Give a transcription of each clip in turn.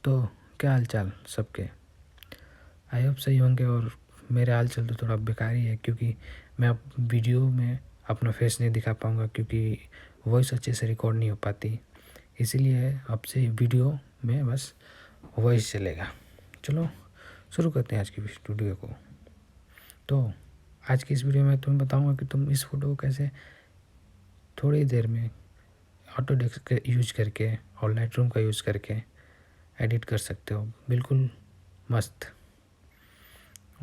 तो क्या हाल चाल सबके? आई होप सही होंगे। और मेरे हाल चाल तो थोड़ा बेकार ही है, क्योंकि मैं अब वीडियो में अपना फेस नहीं दिखा पाऊँगा, क्योंकि वॉइस अच्छे से रिकॉर्ड नहीं हो पाती। इसीलिए अब से वीडियो में बस वॉइस चलेगा। चलो शुरू करते हैं आज की वीडियो को। तो आज की इस वीडियो में तुम्हें बताऊंगा कि तुम इस फ़ोटो को कैसे थोड़ी देर में ऑटोडेस्क का यूज करके और लाइटरूम का यूज़ करके एडिट कर सकते हो, बिल्कुल मस्त।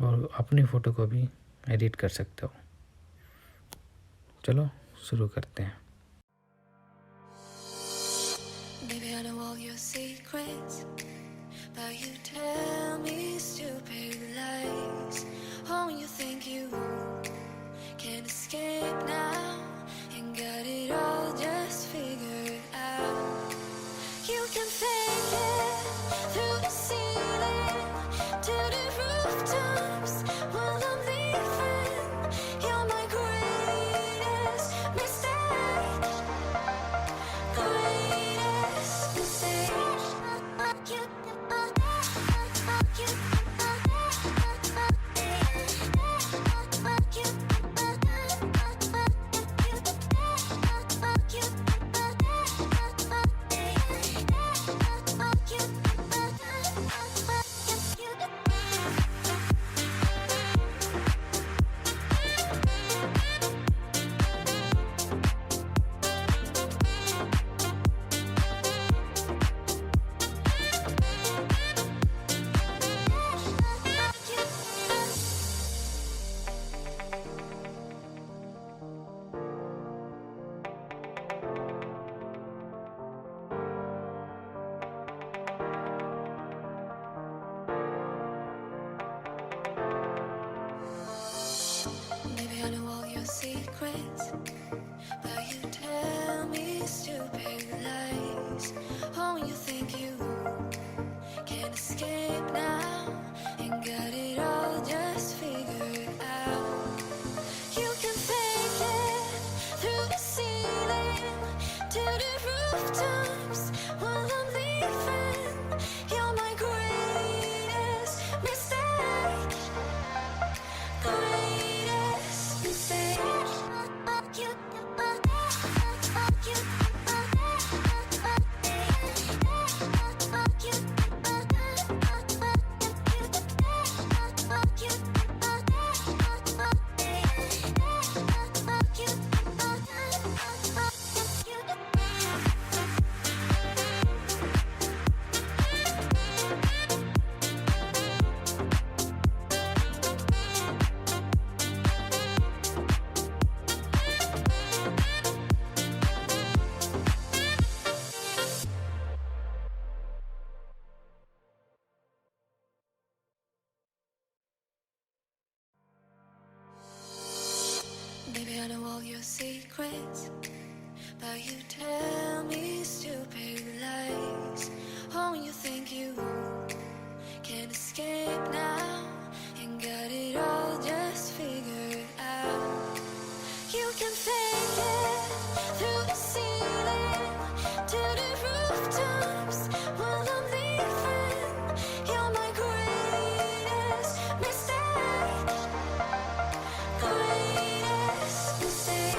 और अपनी फ़ोटो को भी एडिट कर सकते हो। चलो शुरू करते हैं। Baby, I know all your secrets, but you tell me stupid lies. Oh, you think you can escape now and got it all just figured out. You can fake it through the ceiling to the rooftops while I'm leaving. You're my greatest mistake. Greatest mistake. Baby, I know all your secrets, but you tell me stupid lies. Oh, you think you can escape now and got it all just figured out. You can fake it through the ceiling to the rooftops while I'm leaving. You're my greatest mistake. Greatest mistake. Baby, I know all your secrets, but you tell me stupid lies. Oh, you think you can escape now and got it all just figured out. You can fake it through the ceiling to the rooftops while I'm leaving. You're my greatest mistake. Greatest mistake.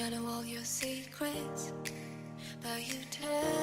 I know all your secrets, but you tell